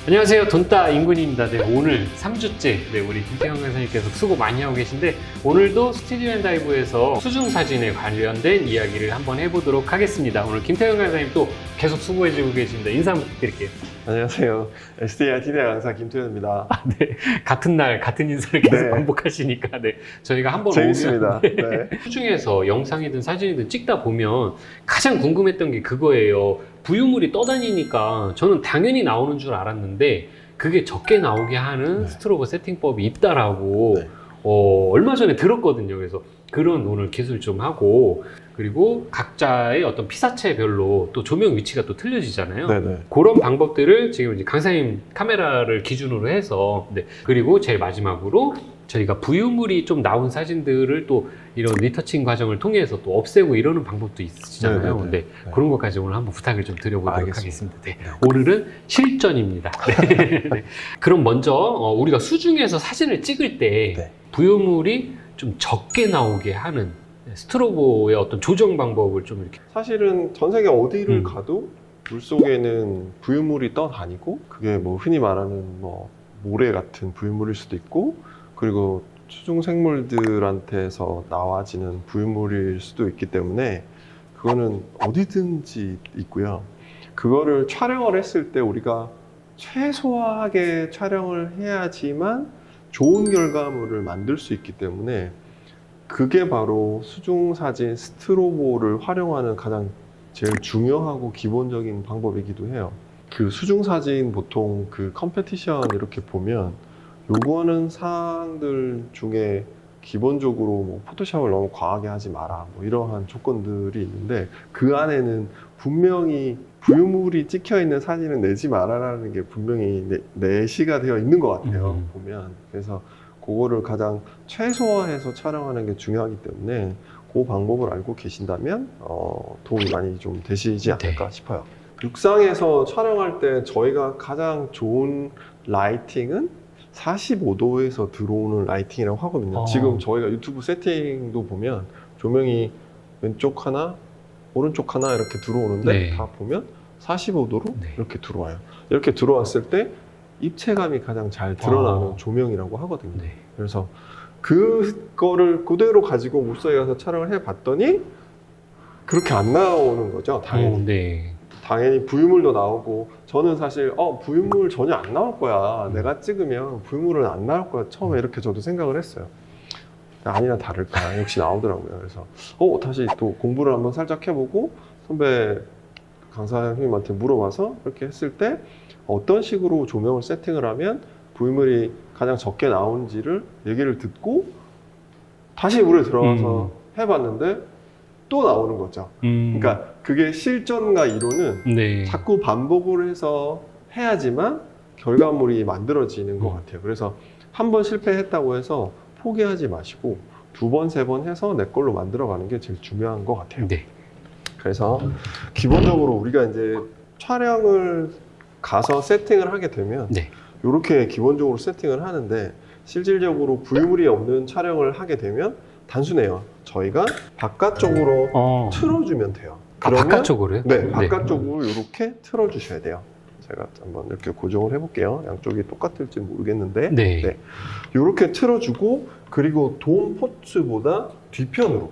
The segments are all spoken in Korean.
안녕하세요, 돈따 인군입니다. 네, 오늘 3주째 우리 김태형 강사님께서 수고 많이 하고 계신데, 오늘도 스튜디오 앤 다이브에서 수중 사진에 관련된 이야기를 한번 해보도록 하겠습니다. 오늘 김태형 강사님 또 계속 수고해주고 계십니다. 인사 한번 부탁드릴게요. 안녕하세요. SDI TD 강사 김태현입니다. 네, 같은 날 같은 인사를 계속 네. 반복하시니까 저희가 한번 재밌습니다. 오면 네. 수중에서 영상이든 사진이든 찍다 보면 가장 궁금했던 게 그거예요. 부유물이 떠다니니까 저는 당연히 나오는 줄 알았는데 그게 적게 나오게 하는 스트로보 세팅법이 있다라고 네. 얼마 전에 들었거든요. 그래서 그런 오늘 기술 좀 하고, 그리고 각자의 어떤 피사체별로 또 조명 위치가 또 틀려지잖아요. 네네. 그런 방법들을 지금 이제 강사님 카메라를 기준으로 해서, 그리고 제일 마지막으로 저희가 부유물이 좀 나온 사진들을 또 이런 리터칭 과정을 통해서 또 없애고 이러는 방법도 있으시잖아요. 네네네. 근데 그런 것까지 오늘 한번 부탁을 좀 드려보도록 알겠습니다. 하겠습니다. 네. 오늘은 실전입니다. 네. 네. 그럼 먼저 우리가 수중에서 사진을 찍을 때 네. 부유물이 좀 적게 나오게 하는 스트로보의 어떤 조정 방법을 좀 이렇게. 사실은 전 세계 어디를 가도 물속에는 부유물이 떠다니고, 그게 뭐 흔히 말하는 뭐 모래 같은 부유물일 수도 있고, 그리고 수중 생물들한테서 나와지는 부유물일 수도 있기 때문에 그거는 어디든지 있고요. 그거를 촬영을 했을 때 우리가 최소화하게 촬영을 해야지만 좋은 결과물을 만들 수 있기 때문에, 그게 바로 수중사진 스트로보를 활용하는 가장 제일 중요하고 기본적인 방법이기도 해요. 그 수중사진 보통 그 컴페티션 이렇게 보면 요구하는 사항들 중에 기본적으로 뭐 포토샵을 너무 과하게 하지 마라, 뭐 이러한 조건들이 있는데, 그 안에는 분명히 부유물이 찍혀 있는 사진은 내지 마라라는 게 분명히 내시가 되어 있는 것 같아요. 보면. 그래서 그거를 가장 최소화해서 촬영하는 게 중요하기 때문에 그 방법을 알고 계신다면 도움이 많이 좀 되시지 않을까 싶어요. 육상에서 촬영할 때 저희가 가장 좋은 라이팅은 45도에서 들어오는 라이팅이라고 하거든요. 지금 저희가 유튜브 세팅도 보면 조명이 왼쪽 하나, 오른쪽 하나 이렇게 들어오는데 다 보면 45도로 이렇게 들어와요. 이렇게 들어왔을 때 입체감이 가장 잘 드러나는 조명이라고 하거든요. 그래서 그거를 그대로 가지고 물속에 가서 촬영을 해봤더니 그렇게 안 나오는 거죠, 당연히. 당연히 부유물도 나오고, 저는 사실 부유물 전혀 안 나올 거야, 내가 찍으면 부유물은 안 나올 거야, 처음에 이렇게 저도 생각을 했어요. 아니나 다를까 역시 나오더라고요. 그래서 다시 또 공부를 한번 살짝 해보고 선배 강사님한테 물어봐서 이렇게 했을 때 어떤 식으로 조명을 세팅을 하면 부유물이 가장 적게 나오는지를 얘기를 듣고 다시 물에 들어가서 해봤는데 또 나오는 거죠. 그러니까 그게 실전과 이론은 자꾸 반복을 해서 해야지만 결과물이 만들어지는 것 같아요. 그래서 한 번 실패했다고 해서 포기하지 마시고 2번, 3번 해서 내 걸로 만들어가는 게 제일 중요한 것 같아요. 그래서 기본적으로 우리가 이제 촬영을 가서 세팅을 하게 되면 이렇게 기본적으로 세팅을 하는데, 실질적으로 부유물이 없는 촬영을 하게 되면 단순해요. 저희가 바깥쪽으로 틀어주면 돼요. 그러면 바깥쪽으로요? 네, 바깥쪽으로 이렇게 틀어주셔야 돼요. 제가 한번 이렇게 고정을 해볼게요. 양쪽이 똑같을지 모르겠는데, 이렇게 틀어주고, 그리고 돔 포트보다 뒤편으로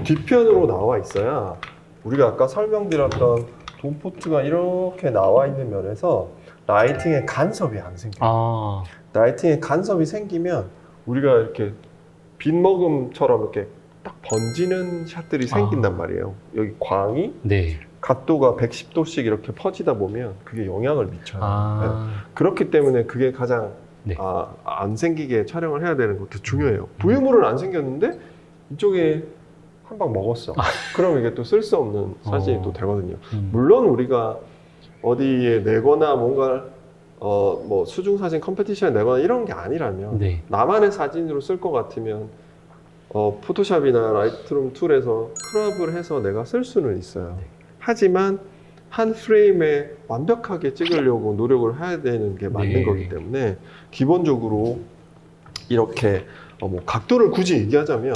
뒤편으로 나와 있어야 우리가 아까 설명드렸던 돔 포트가 이렇게 나와 있는 면에서 라이팅에 간섭이 안 생겨요. 라이팅에 간섭이 생기면 우리가 이렇게 빗먹음처럼 이렇게 딱 번지는 샷들이 생긴단 말이에요. 여기 광이 각도가 110도씩 이렇게 퍼지다 보면 그게 영향을 미쳐요. 그렇기 때문에 그게 가장 안 생기게 촬영을 해야 되는 것도 중요해요. 부유물은 안 생겼는데 이쪽에 한 방 먹었어. 그럼 이게 또 쓸 수 없는 사진이 또 되거든요. 물론 우리가 어디에 내거나 뭔가 뭐 수중사진 컴페티션에 내거나 이런 게 아니라면, 나만의 사진으로 쓸 것 같으면 포토샵이나 라이트룸 툴에서 크롭을 해서 내가 쓸 수는 있어요. 하지만 한 프레임에 완벽하게 찍으려고 노력을 해야 되는 게 맞는 거기 때문에, 기본적으로 이렇게 뭐 각도를 굳이 얘기하자면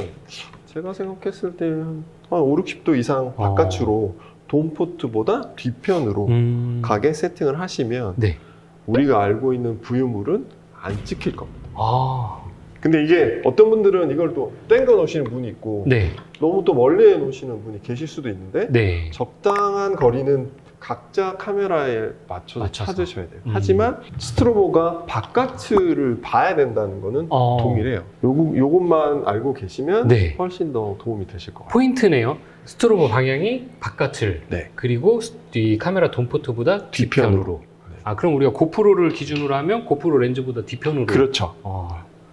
제가 생각했을 때 한 5, 60도 이상 바깥으로 돔포트보다 뒤편으로 가게 세팅을 하시면 네. 우리가 알고 있는 부유물은 안 찍힐 겁니다. 아, 근데 이게 어떤 분들은 이걸 또 땡겨 놓으시는 분이 있고 네. 너무 또 멀리 해 놓으시는 분이 계실 수도 있는데 네. 적당한 거리는 각자 카메라에 맞춰서 찾으셔야 돼요. 음. 하지만 스트로보가 바깥을 봐야 된다는 거는 동일해요. 요것만 알고 계시면 네. 훨씬 더 도움이 되실 것 같아요. 포인트네요. 스트로보 방향이 바깥을, 네. 그리고 이 카메라 돔포트보다 뒤편으로. 네. 아, 그럼 우리가 고프로를 기준으로 하면 고프로 렌즈보다 뒤편으로. 그렇죠.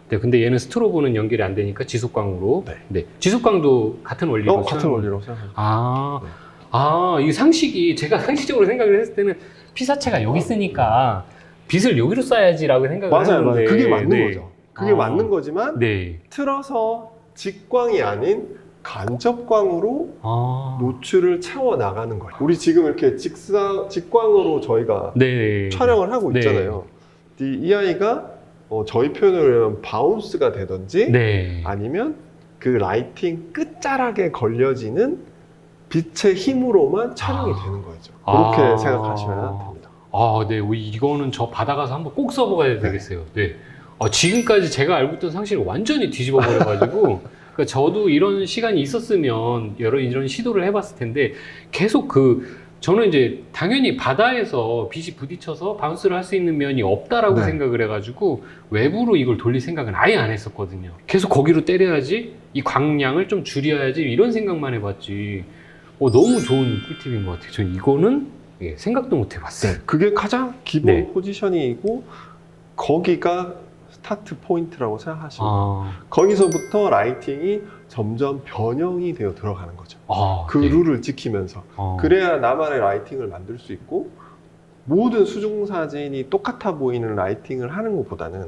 네, 근데 얘는 스트로보는 연결이 안 되니까 지속광으로. 네. 네. 지속광도 같은 원리로. 같은 원리로 생각하시면 아, 네. 이 상식이, 제가 상식적으로 생각을 했을 때는 피사체가 여기 있으니까 빛을 여기로 쏴야지라고 생각을 맞아요. 하는데. 그게 맞는 네. 거죠. 그게 맞는 거지만 네. 틀어서 직광이 아닌 간접광으로 노출을 채워 나가는 거예요. 우리 지금 이렇게 직광으로 저희가 네. 촬영을 하고 네. 있잖아요. 이 아이가 저희 표현으로 하면 바운스가 되든지 네. 아니면 그 라이팅 끝자락에 걸려지는 빛의 힘으로만 촬영이 되는 거죠. 그렇게 생각하시면 됩니다. 네. 이거는 저 받아가서 한번 꼭 써보아야 되겠어요. 네. 지금까지 제가 알고 있던 상식을 완전히 뒤집어 버려가지고 그러니까 저도 이런 시간이 있었으면 이런 시도를 해봤을 텐데 계속 저는 이제 당연히 바다에서 빛이 부딪혀서 바운스를 할 수 있는 면이 없다라고 네. 생각을 해가지고 외부로 이걸 돌릴 생각은 아예 안 했었거든요. 계속 거기로 때려야지, 이 광량을 좀 줄여야지 이런 생각만 해봤지. 너무 좋은 꿀팁인 것 같아요. 전 이거는 생각도 못 해봤어요. 네, 그게 가장 기본 네. 포지셔닝이고 거기가 스타트 포인트라고 생각하시면 돼요. 아, 거기서부터 라이팅이 점점 변형이 되어 들어가는 거죠. 그 네. 룰을 지키면서 그래야 나만의 라이팅을 만들 수 있고 모든 수중 사진이 똑같아 보이는 라이팅을 하는 것보다는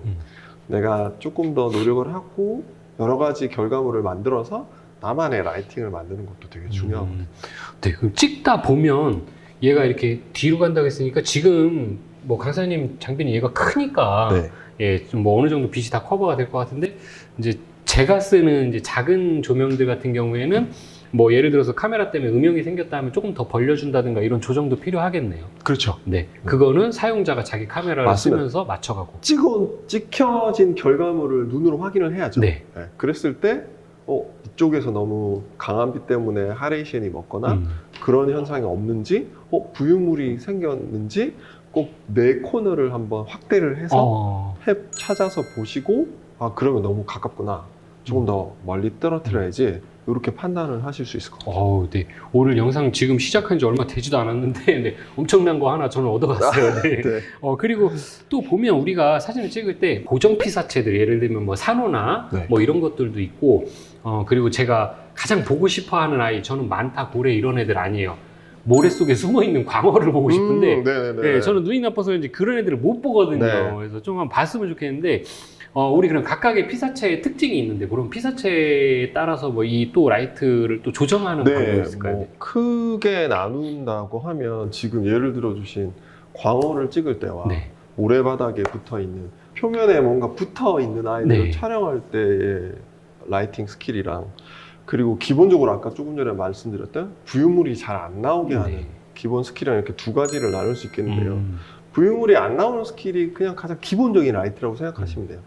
내가 조금 더 노력을 하고 여러 가지 결과물을 만들어서 나만의 라이팅을 만드는 것도 되게 중요하거든요. 네, 그럼 찍다 보면 얘가 이렇게 뒤로 간다고 했으니까 지금 뭐 강사님 장비는 얘가 크니까 네. 예, 좀 뭐 어느 정도 빛이 다 커버가 될 것 같은데 이제 제가 쓰는 이제 작은 조명들 같은 경우에는 뭐 예를 들어서 카메라 때문에 음영이 생겼다 하면 조금 더 벌려준다든가 이런 조정도 필요하겠네요. 그렇죠. 네, 그거는 사용자가 자기 카메라를 맞습니다. 쓰면서 맞춰가고. 찍혀진 결과물을 눈으로 확인을 해야죠. 네. 네, 그랬을 때 이쪽에서 너무 강한 빛 때문에 하레이션이 먹거나 그런 현상이 없는지 부유물이 생겼는지 꼭 내 코너를 한번 확대를 해서 찾아서 보시고 그러면 너무 가깝구나, 조금 더 멀리 떨어뜨려야지, 이렇게 판단을 하실 수 있을 것 같아요. 네. 오늘 영상 지금 시작한 지 얼마 되지도 않았는데 네, 엄청난 거 하나 저는 얻어갔어요. 네. 네. 그리고 또 보면 우리가 사진을 찍을 때 고정 피사체들, 예를 들면 뭐 산호나 네. 뭐 이런 것들도 있고, 그리고 제가 가장 보고 싶어 하는 아이, 저는 만타, 고래 이런 애들 아니에요. 모래 속에 숨어 있는 광어를 보고 싶은데, 네, 저는 눈이 나빠서 이제 그런 애들을 못 보거든요. 네. 그래서 좀 한번 봤으면 좋겠는데, 우리 그럼 각각의 피사체의 특징이 있는데, 그럼 피사체에 따라서 뭐 이 또 라이트를 또 조정하는 방법이 있을까요? 뭐 크게 나눈다고 하면 지금 예를 들어 주신 광어를 찍을 때와 네. 모래바닥에 붙어 있는, 표면에 뭔가 붙어 있는 아이들을 네. 촬영할 때의 라이팅 스킬이랑, 그리고 기본적으로 아까 조금 전에 말씀드렸던 부유물이 잘 안 나오게 하는 네. 기본 스킬이랑 이렇게 두 가지를 나눌 수 있겠는데요. 부유물이 안 나오는 스킬이 그냥 가장 기본적인 라이트라고 생각하시면 돼요.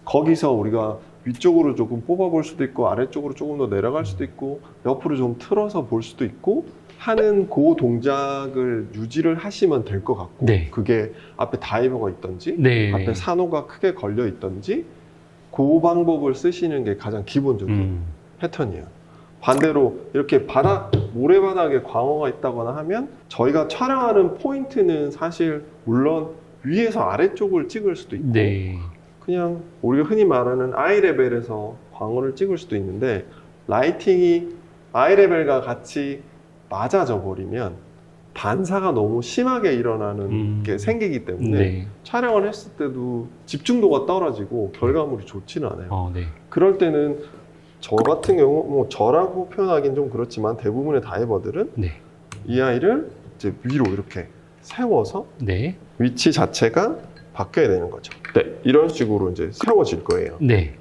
거기서 우리가 위쪽으로 조금 뽑아볼 수도 있고 아래쪽으로 조금 더 내려갈 수도 있고 옆으로 좀 틀어서 볼 수도 있고 하는 그 동작을 유지를 하시면 될 것 같고, 네. 그게 앞에 다이버가 있던지 네. 앞에 산호가 크게 걸려 있던지 그 방법을 쓰시는 게 가장 기본적인 패턴이에요. 반대로 이렇게 모래바닥에 광어가 있다거나 하면 저희가 촬영하는 포인트는 사실 물론 위에서 아래쪽을 찍을 수도 있고 네. 그냥 우리가 흔히 말하는 아이 레벨에서 광어를 찍을 수도 있는데, 라이팅이 아이 레벨과 같이 맞아져 버리면 반사가 너무 심하게 일어나는 게 생기기 때문에 네. 촬영을 했을 때도 집중도가 떨어지고 결과물이 좋지는 않아요. 네. 그럴 때는 저 같은 경우, 뭐 저라고 표현하기는 좀 그렇지만 대부분의 다이버들은 네. 이 아이를 이제 위로 이렇게 세워서 네. 위치 자체가 바뀌어야 되는 거죠. 네, 이런 식으로 이제 세워질 거예요. 네.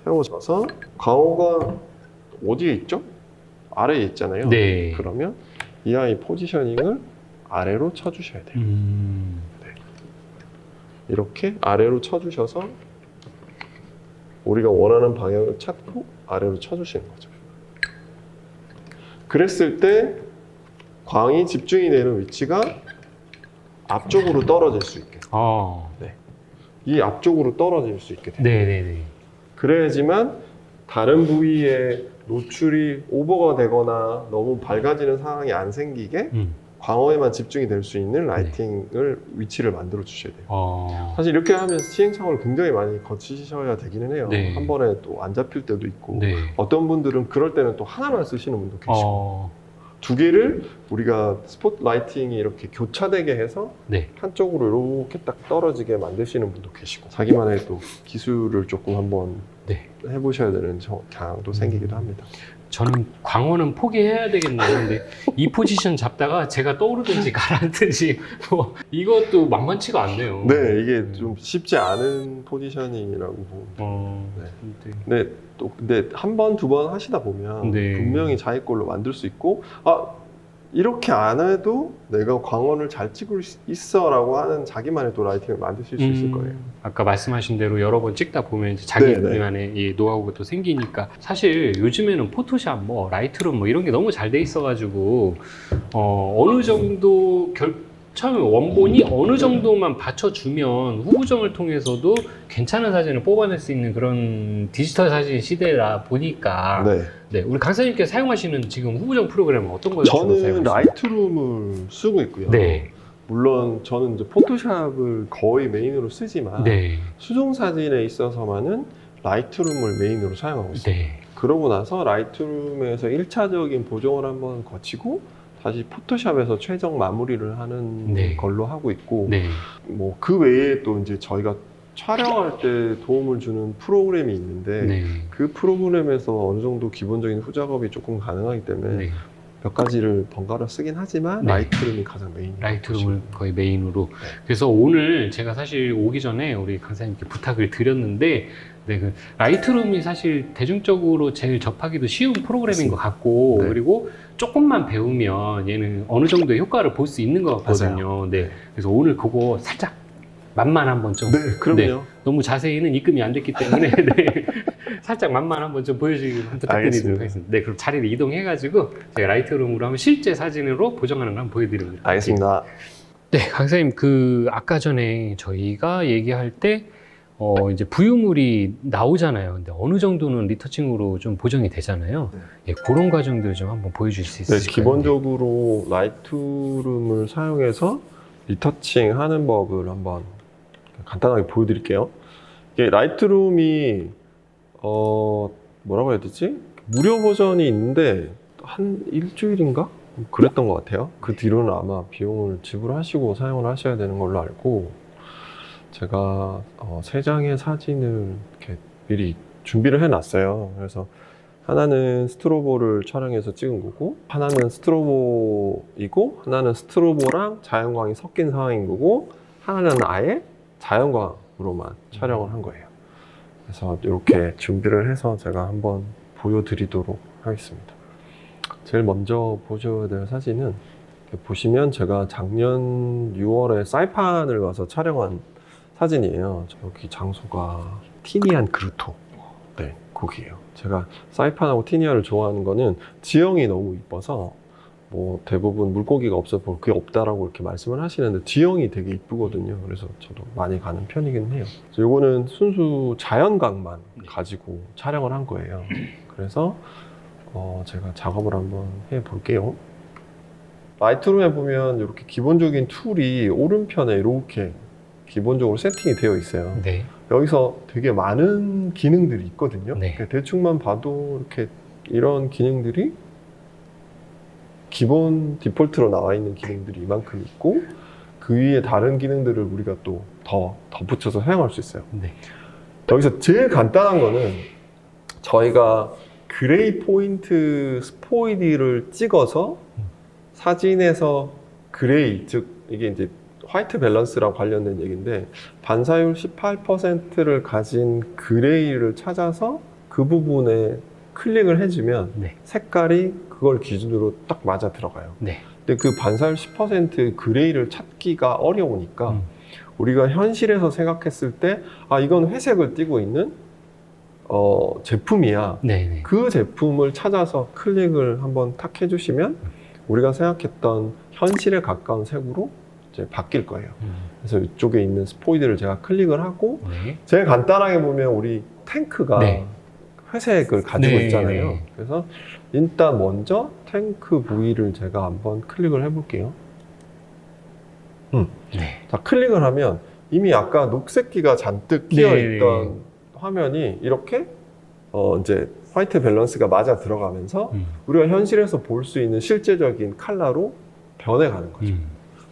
세워져서 광어가 어디에 있죠? 아래에 있잖아요. 네. 그러면 이 아이 포지셔닝을 아래로 쳐주셔야 돼요. 이렇게 아래로 쳐주셔서 우리가 원하는 방향을 찾고 아래로 쳐주시는 거죠. 그랬을 때 광이 집중이 되는 위치가 앞쪽으로 떨어질 수 있게 돼요. 이 앞쪽으로 떨어질 수 있게 돼요. 네네네. 그래야지만 다른 부위에 노출이 오버가 되거나 너무 밝아지는 상황이 안 생기게 광어에만 집중이 될 수 있는 라이팅을 위치를 만들어 주셔야 돼요. 사실 이렇게 하면 시행착오를 굉장히 많이 거치셔야 되기는 해요. 네. 한 번에 또 안 잡힐 때도 있고 네. 어떤 분들은 그럴 때는 또 하나만 쓰시는 분도 계시고 두 개를 우리가 스포트 라이팅이 이렇게 교차되게 해서 네. 한쪽으로 이렇게 딱 떨어지게 만드시는 분도 계시고 자기만의 또 기술을 조금 한번 네. 해보셔야 되는 경향도 생기기도 합니다. 저는 광어는 포기해야 되겠네요. 근데 이 포지션 잡다가 제가 떠오르든지 가라앉든지 뭐 이것도 만만치가 않네요. 네, 이게 좀 쉽지 않은 포지셔닝이라고 보면 네. 근데 한 번, 두 번 하시다 보면 분명히 자기 걸로 만들 수 있고 이렇게 안 해도 내가 광어를 잘 찍을 수 있어라고 하는 자기만의 또 라이팅을 만드실 수 있을 거예요. 아까 말씀하신 대로 여러 번 찍다 보면 이제 자기만의 이 노하우가 또 생기니까 사실 요즘에는 포토샵, 뭐 라이트룸 뭐 이런 게 너무 잘 돼 있어가지고 어느 정도 처음에 원본이 어느 정도만 받쳐주면 후보정을 통해서도 괜찮은 사진을 뽑아낼 수 있는 그런 디지털 사진 시대라 보니까 네, 우리 강사님께서 사용하시는 지금 후보정 프로그램은 어떤 걸 주로 사용하시나요? 저는 라이트룸을 쓰고 있고요. 네. 물론 저는 이제 포토샵을 거의 메인으로 쓰지만 수중 사진에 있어서만은 라이트룸을 메인으로 사용하고 있습니다. 그러고 나서 라이트룸에서 1차적인 보정을 한번 거치고 다시 포토샵에서 최종 마무리를 하는 걸로 하고 있고 뭐 그 외에 또 이제 저희가 촬영할 때 도움을 주는 프로그램이 있는데 그 프로그램에서 어느 정도 기본적인 후작업이 조금 가능하기 때문에 몇 가지를 번갈아 쓰긴 하지만 라이트룸이 가장 메인이에요. 라이트룸을 거의 메인으로. 그래서 오늘 제가 사실 오기 전에 우리 강사님께 부탁을 드렸는데 그 라이트룸이 사실 대중적으로 제일 접하기도 쉬운 프로그램인 것 같고 그리고 조금만 배우면 얘는 어느 정도의 효과를 볼 수 있는 것 같거든요. 그래서 오늘 그거 살짝 맛만 한번 좀. 그럼요. 너무 자세히는 입금이 안 됐기 때문에 살짝 맛만 한번 좀 보여주기를 부탁드리도록 하겠습니다. 그럼 자리를 이동해가지고 제가 라이트룸으로 한번 실제 사진으로 보정하는 걸 한번 보여드립니다. 알겠습니다. 강사님 아까 전에 저희가 얘기할 때 이제 부유물이 나오잖아요. 근데 어느 정도는 리터칭으로 좀 보정이 되잖아요. 그런 과정들 좀 한번 보여줄 수 있을까요? 기본적으로 라이트룸을 사용해서 리터칭 하는 법을 한번 간단하게 보여드릴게요. 이게 라이트룸이 뭐라고 해야 되지? 무료 버전이 있는데 한 일주일인가? 그랬던 것 같아요. 그 뒤로는 아마 비용을 지불하시고 사용을 하셔야 되는 걸로 알고 제가 3장의 사진을 이렇게 미리 준비를 해놨어요. 그래서 하나는 스트로보를 촬영해서 찍은 거고 하나는 스트로보이고 하나는 스트로보랑 자연광이 섞인 상황인 거고 하나는 아예 자연광으로만 촬영을 한 거예요. 그래서 이렇게 준비를 해서 제가 한번 보여드리도록 하겠습니다. 제일 먼저 보셔야 될 사진은 이렇게 보시면 제가 작년 6월에 사이판을 가서 촬영한 사진이에요. 여기 장소가 티니안 그루토. 거기에요. 제가 사이판하고 티니안을 좋아하는 거는 지형이 너무 이뻐서 뭐 대부분 물고기가 없어 볼 게 없다라고 이렇게 말씀을 하시는데 지형이 되게 이쁘거든요. 그래서 저도 많이 가는 편이긴 해요. 이거는 순수 자연광만 가지고 촬영을 한 거예요. 그래서 제가 작업을 한번 해 볼게요. 라이트룸에 보면 이렇게 기본적인 툴이 오른편에 이렇게 기본적으로 세팅이 되어 있어요. 여기서 되게 많은 기능들이 있거든요. 대충만 봐도 이렇게 이런 기능들이 기본 디폴트로 나와 있는 기능들이 이만큼 있고 그 위에 다른 기능들을 우리가 또 더 덧붙여서 사용할 수 있어요. 여기서 제일 간단한 거는 저희가 그레이 포인트 스포이드를 찍어서 사진에서 그레이, 즉 이게 이제 화이트 밸런스랑 관련된 얘기인데 반사율 18%를 가진 그레이를 찾아서 그 부분에 클릭을 해주면 네. 색깔이 그걸 기준으로 딱 맞아 들어가요. 네. 근데 그 반사율 10% 그레이를 찾기가 어려우니까 우리가 현실에서 생각했을 때 아 이건 회색을 띠고 있는 제품이야. 네. 그 제품을 찾아서 클릭을 한번 탁 해주시면 우리가 생각했던 현실에 가까운 색으로 이제 바뀔 거예요. 그래서 이쪽에 있는 스포이드를 제가 클릭을 하고 네. 제일 간단하게 보면 우리 탱크가 네. 회색을 가지고 네, 있잖아요. 네. 그래서 일단 먼저 탱크 부위를 제가 한번 클릭을 해볼게요. 네. 자, 클릭을 하면 이미 아까 녹색기가 잔뜩 끼어있던 네. 화면이 이렇게 이제 화이트 밸런스가 맞아 들어가면서 음. 우리가 현실에서 볼 수 있는 실제적인 컬러로 변해가는 거죠.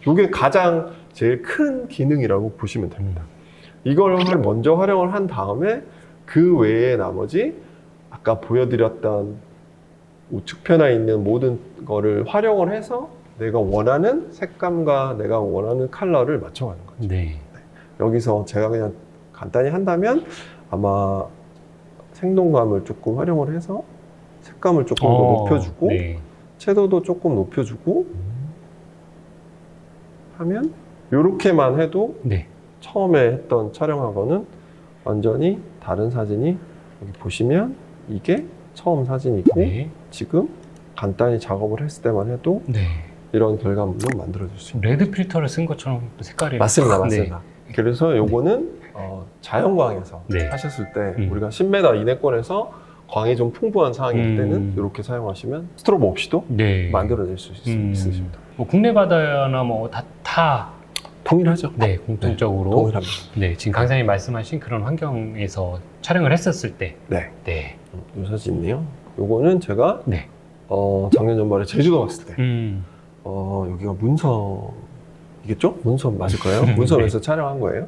이게 가장 제일 큰 기능이라고 보시면 됩니다. 이걸 먼저 활용을 한 다음에 그 외에 나머지 아까 보여드렸던 우측편에 있는 모든 거를 활용을 해서 내가 원하는 색감과 내가 원하는 컬러를 맞춰가는 거죠. 네. 여기서 제가 그냥 간단히 한다면 아마 생동감을 조금 활용을 해서 색감을 조금 더 높여주고 네. 채도도 조금 높여주고 하면 이렇게만 해도 네. 처음에 했던 촬영하고는 완전히 다른 사진이 여기 보시면 이게 처음 사진이고 네. 지금 간단히 작업을 했을 때만 해도 네. 이런 결과물로 만들어줄 수 있는 레드 필터를 쓴 것처럼 색깔이 맞습니다. 네. 맞습니다. 그래서 요거는 자연광에서 네. 하셨을 때 우리가 10m 이내권에서 광이 좀 풍부한 상황일 때는 이렇게 사용하시면 스트로브 없이도 네. 만들어낼 수 있으십니다. 뭐 국내 바다나 뭐 다 동일하죠? 네, 공통적으로 동일합니다. 네, 지금 강사님 말씀하신 그런 환경에서 촬영을 했었을 때 네. 네. 이 사진이요. 요거는 제가 네. 작년 연말에 제주도 갔을 때 음. 여기가 문섬이겠죠? 문섬 맞을까요? 문섬에서 촬영한 거예요.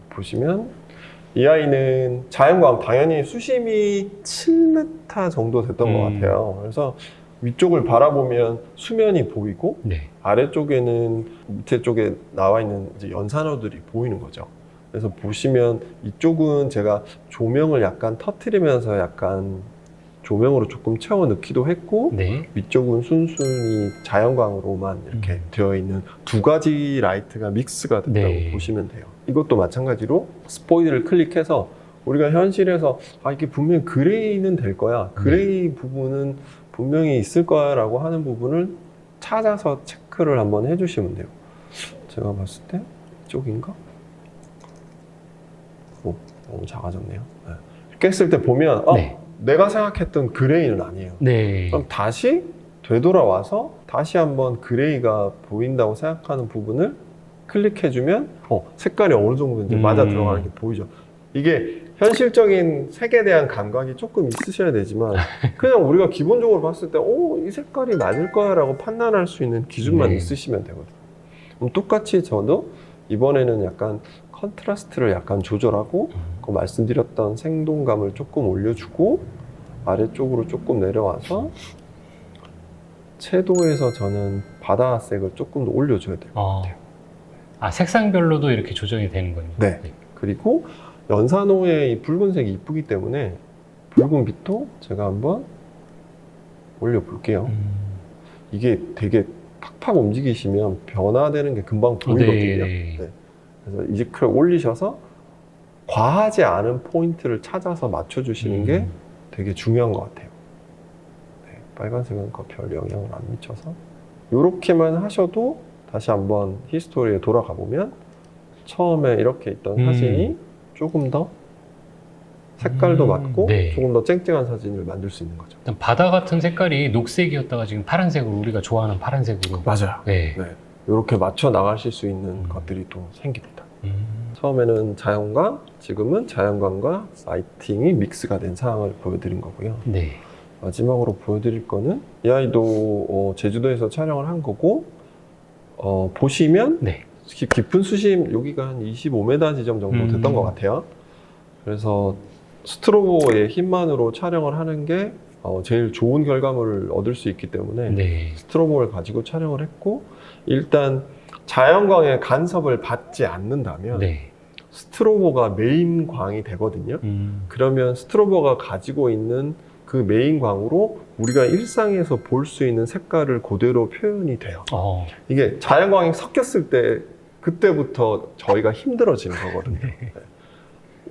보시면 이 아이는 자연광 당연히 수심이 7m 정도 됐던 것 같아요. 그래서 위쪽을 바라보면 수면이 보이고 네. 아래쪽에는 밑에 쪽에 나와 있는 이제 연산호들이 보이는 거죠. 그래서 보시면 이쪽은 제가 조명을 약간 터트리면서 약간 조명으로 조금 채워 넣기도 했고 네. 위쪽은 순순히 자연광으로만 이렇게 되어 있는 두 가지 라이트가 믹스가 됐다고 네. 보시면 돼요. 이것도 마찬가지로 스포이드를 클릭해서 우리가 현실에서 이게 분명히 그레이는 될 거야. 그레이 부분은 분명히 있을 거야 라고 하는 부분을 찾아서 체크를 한번 해주시면 돼요. 제가 봤을 때 이쪽인가? 너무 작아졌네요. 네. 이렇게 했을 때 보면 네. 내가 생각했던 그레이는 아니에요. 네. 그럼 다시 되돌아와서 다시 한번 그레이가 보인다고 생각하는 부분을 클릭해주면 색깔이 어느 정도 이제 맞아 들어가는 게 보이죠. 이게 현실적인 색에 대한 감각이 조금 있으셔야 되지만 그냥 우리가 기본적으로 봤을 때 이 색깔이 맞을 거야 라고 판단할 수 있는 기준만 네. 있으시면 되거든요. 그럼 똑같이 저도 이번에는 약간 컨트라스트를 약간 조절하고 그 말씀드렸던 생동감을 조금 올려주고 아래쪽으로 조금 내려와서 채도에서 저는 바다색을 조금 더 올려줘야 될 것 같아요. 색상별로도 이렇게 조정이 되는군요. 네. 그리고 연산호의 이 붉은색이 이쁘기 때문에 붉은 빛도 제가 한번 올려볼게요. 이게 되게 팍팍 움직이시면 변화되는 게 금방 보이거든요. 네. 네. 그래서 이제클 올리셔서 과하지 않은 포인트를 찾아서 맞춰주시는 게 되게 중요한 것 같아요. 네. 빨간색은 별 영향을 안 미쳐서 이렇게만 하셔도 다시 한번 히스토리에 돌아가 보면 처음에 이렇게 있던 사진이 조금 더 색깔도 맞고 네. 조금 더 쨍쨍한 사진을 만들 수 있는 거죠. 일단 바다 같은 색깔이 녹색이었다가 지금 파란색으로 우리가 좋아하는 파란색으로 맞아요. 네. 네. 이렇게 맞춰 나가실 수 있는 것들이 또 생깁니다. 음. 처음에는 자연광, 지금은 자연광과 라이팅이 믹스가 된 상황을 보여드린 거고요. 네. 마지막으로 보여드릴 거는 이 아이도 제주도에서 촬영을 한 거고 보시면 네. 깊은 수심 여기가 한 25m 지점 정도 됐던 것 같아요. 그래서 스트로보의 힘만으로 촬영을 하는 게 제일 좋은 결과물을 얻을 수 있기 때문에 네. 스트로보를 가지고 촬영을 했고 일단 자연광의 간섭을 받지 않는다면 네. 스트로보가 메인 광이 되거든요. 그러면 스트로보가 가지고 있는 그 메인 광으로 우리가 일상에서 볼 수 있는 색깔을 그대로 표현이 돼요. 이게 자연광이 섞였을 때 그때부터 저희가 힘들어지는 거거든요. 네.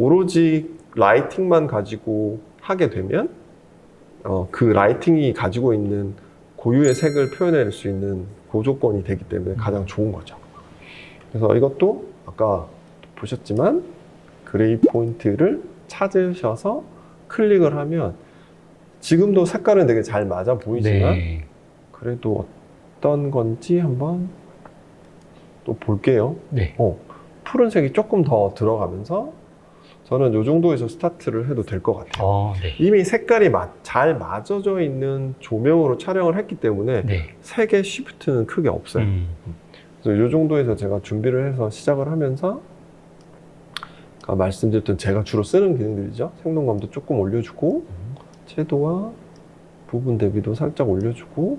오로지 라이팅만 가지고 하게 되면 그 라이팅이 가지고 있는 고유의 색을 표현할 수 있는 고조건이 되기 때문에 가장 좋은 거죠. 그래서 이것도 아까 보셨지만 그레이 포인트를 찾으셔서 클릭을 하면 지금도 색깔은 되게 잘 맞아 보이지만 네. 그래도 어떤 건지 한번 또 볼게요. 네. 푸른색이 조금 더 들어가면서 저는 이 정도에서 스타트를 해도 될 것 같아요. 네. 이미 색깔이 잘 맞아져 있는 조명으로 촬영을 했기 때문에 네. 색의 시프트는 크게 없어요. 그래서 이 정도에서 제가 준비를 해서 시작을 하면서 아까 말씀드렸던 제가 주로 쓰는 기능들이죠. 생동감도 조금 올려주고 채도와 부분 대비도 살짝 올려주고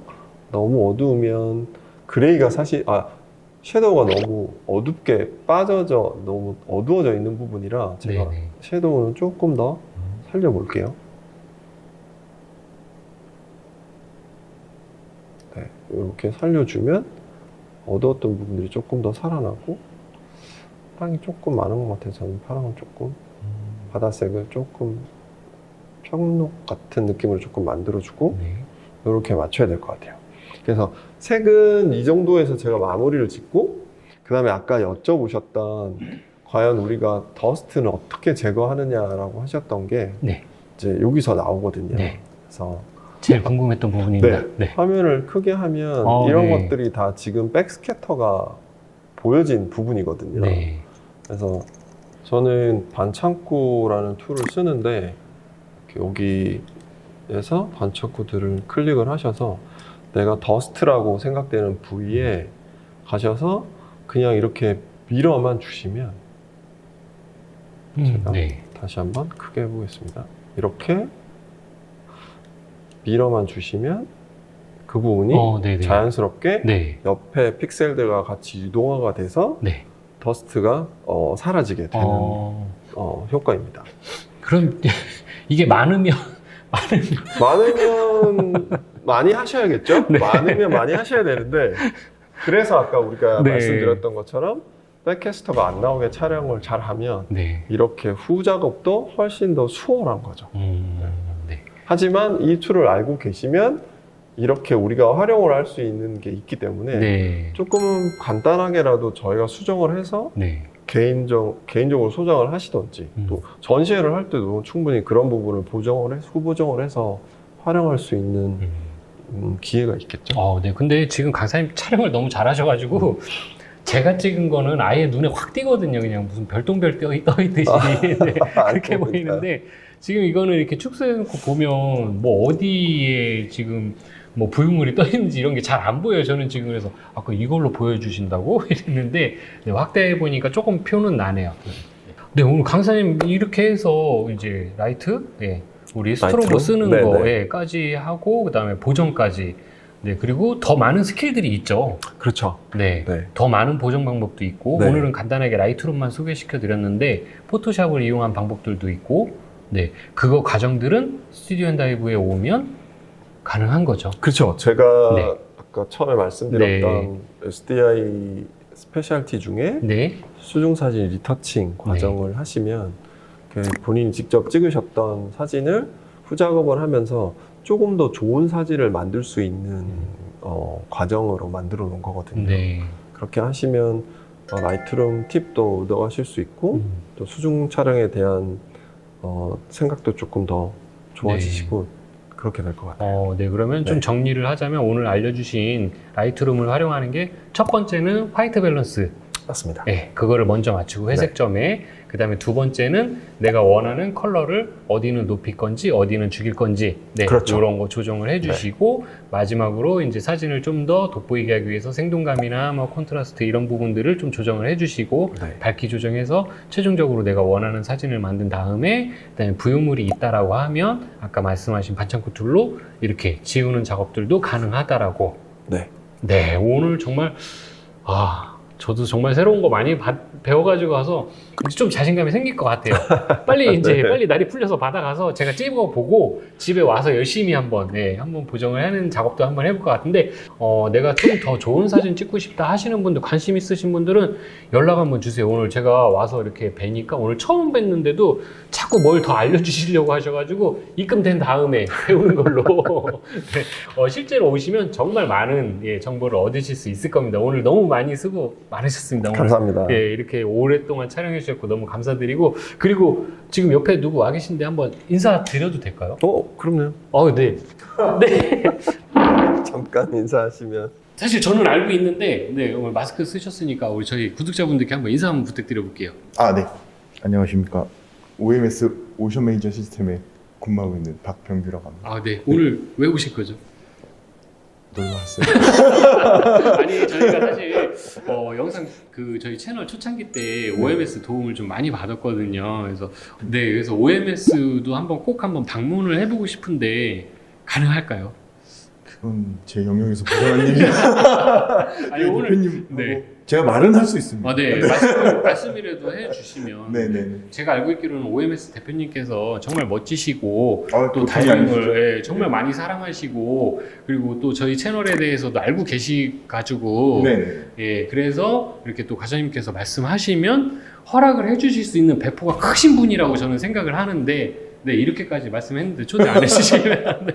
너무 어두우면 그레이가 사실 섀도우가 너무 어둡게 빠져져 너무 어두워져 있는 부분이라 제가 네네. 섀도우는 조금 더 살려볼게요. 네, 이렇게 살려주면 어두웠던 부분들이 조금 더 살아나고 파랑이 조금 많은 것 같아서 저는 파랑을 조금 바다색을 조금 평록 같은 느낌으로 조금 만들어주고 네. 이렇게 맞춰야 될 것 같아요. 그래서 색은 이 정도에서 제가 마무리를 짓고 그 다음에 아까 여쭤보셨던 과연 우리가 더스트는 어떻게 제거하느냐라고 하셨던 게 네. 이제 여기서 나오거든요. 네. 그래서 제일 궁금했던 부분입니다. 네. 화면을 크게 하면 이런 네. 것들이 다 지금 백스캐터가 보여진 부분이거든요. 네. 그래서 저는 반창고라는 툴을 쓰는데 여기에서 반창고들을 클릭을 하셔서 내가 더스트라고 생각되는 부위에 가셔서 그냥 이렇게 밀어만 주시면 제가 네. 다시 한번 크게 해보겠습니다. 이렇게 밀어만 주시면 그 부분이 네네. 자연스럽게 네. 옆에 픽셀들과 같이 유동화가 돼서 네. 더스트가 사라지게 되는 효과입니다. 그럼 이게 많으면 많이 하셔야겠죠? 네. 많으면 많이 하셔야 되는데 그래서 아까 우리가 네. 말씀드렸던 것처럼 백캐스터가 안 나오게 촬영을 잘하면 네. 이렇게 후 작업도 훨씬 더 수월한 거죠. 네. 하지만 이 툴을 알고 계시면 이렇게 우리가 활용을 할 수 있는 게 있기 때문에 네. 조금은 간단하게라도 저희가 수정을 해서 네. 개인적으로 소장을 하시던지 또 전시회를 할 때도 충분히 그런 부분을 후보정을 해서 활용할 수 있는 기회가 있겠죠. 네. 근데 지금 강사님 촬영을 너무 잘하셔가지고 제가 찍은 거는 아예 눈에 확 띄거든요. 그냥 무슨 별똥별 떠 있듯이 네, 그렇게 보이는데 지금 이거는 이렇게 축소해놓고 보면 뭐 어디에 지금 뭐 부유물이 떠 있는지 이런 게 잘 안 보여요. 저는 지금 그래서 아까 이걸로 보여주신다고 이랬는데 네, 확대해 보니까 조금 표는 나네요. 네, 오늘 강사님 이렇게 해서 이제 라이트, 우리 스트로보 쓰는 거까지 하고 그다음에 보정까지. 네, 그리고 더 많은 스킬들이 있죠. 그렇죠. 네, 네. 더 많은 보정 방법도 있고 네. 오늘은 간단하게 라이트룸만 소개시켜 드렸는데 포토샵을 이용한 방법들도 있고 네, 그거 과정들은 스튜디오 앤 다이브에 오면 가능한 거죠. 그렇죠. 제가 네. 아까 처음에 말씀드렸던 SDI 스페셜티 중에 네, 수중사진 리터칭 과정을 하시면 본인이 직접 찍으셨던 사진을 후작업을 하면서 조금 더 좋은 사진을 만들 수 있는 과정으로 만들어 놓은 거거든요. 네. 그렇게 하시면 라이트룸 팁도 얻어가실 수 있고 또 수중 촬영에 대한 생각도 조금 더 좋아지시고 그렇게 될 것 같아요. 네, 그러면 좀 정리를 하자면 오늘 알려주신 라이트룸을 활용하는 게 첫 번째는 화이트 밸런스. 맞습니다. 네, 그거를 먼저 맞추고 회색점에 그 다음에 두 번째는 내가 원하는 컬러를 어디는 높일 건지 어디는 죽일 건지 그렇죠. 이런 거 조정을 해주시고 마지막으로 이제 사진을 좀 더 돋보이게 하기 위해서 생동감이나 뭐 콘트라스트 이런 부분들을 좀 조정을 해주시고 밝기 조정해서 최종적으로 내가 원하는 사진을 만든 다음에 그다음에 부유물이 있다라고 하면 아까 말씀하신 반창고 툴로 이렇게 지우는 작업들도 가능하다라고. 네, 오늘 정말 저도 정말 새로운 거 많이 배워가지고 가서 이제 좀 자신감이 생길 것 같아요. 빨리 이제 네. 빨리 날이 풀려서 받아가서 제가 찍어보고 집에 와서 열심히 한번 한번 보정을 하는 작업도 한번 해볼 것 같은데 내가 좀 더 좋은 사진 찍고 싶다 하시는 분들, 관심 있으신 분들은 연락 한번 주세요. 오늘 제가 와서 이렇게 뵈니까 오늘 처음 뵀는데도 자꾸 뭘 더 알려주시려고 하셔가지고 입금된 다음에 배우는 걸로 네. 실제로 오시면 정말 많은 정보를 얻으실 수 있을 겁니다. 오늘 너무 많이 수고 많으셨습니다. 오늘. 감사합니다. 이렇게 오랫동안 촬영해 주셨고 너무 감사드리고, 그리고 지금 옆에 누구 와 계신데 한번 인사 드려도 될까요? 그럼요. 네. 네. 잠깐 인사하시면. 사실 저는 알고 있는데 오늘 마스크 쓰셨으니까 우리 저희 구독자분들께 한번 인사 한번 부탁드려 볼게요. 네. 안녕하십니까. OMS 오션 매니저 시스템에 근무하고 있는 박병규라고 합니다. 네. 오늘 왜 오신 거죠? 놀러 왔어요. 아니, 저희가 사실 영상 저희 채널 초창기 때 OMS 도움을 좀 많이 받았거든요. 그래서 OMS도 꼭 한번 방문을 해보고 싶은데 가능할까요? 그건 제 영역에서 벗어난 얘기. 아니, 오늘 대표님 제가 말은 할 수 있습니다. 네. 말씀이라도 해주시면. 네네. 제가 알고 있기로는 OMS 대표님께서 정말 멋지시고 또 보통이 다이빙을 정말 많이 사랑하시고, 그리고 또 저희 채널에 대해서도 알고 계시가지고 네네. 그래서 이렇게 또 과장님께서 말씀하시면 허락을 해주실 수 있는 배포가 크신 분이라고 저는 생각을 하는데, 이렇게까지 말씀했는데 초대 안 해주시면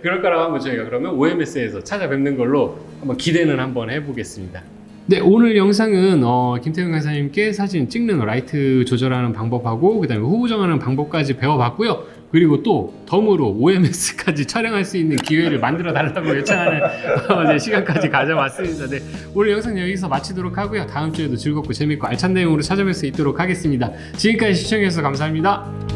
그럴 거라고 한번 저희가 그러면 OMS에서 찾아뵙는 걸로 한번 기대는 한번 해보겠습니다. 네, 오늘 영상은 김태형 강사님께 사진 찍는 라이트 조절하는 방법하고 그다음에 후보 정하는 방법까지 배워봤고요. 그리고 또 덤으로 OMS까지 촬영할 수 있는 기회를 만들어 달라고 요청하는 시간까지 가져왔습니다. 네, 오늘 영상 여기서 마치도록 하고요. 다음 주에도 즐겁고 재밌고 알찬 내용으로 찾아뵐 수 있도록 하겠습니다. 지금까지 시청해주셔서 감사합니다.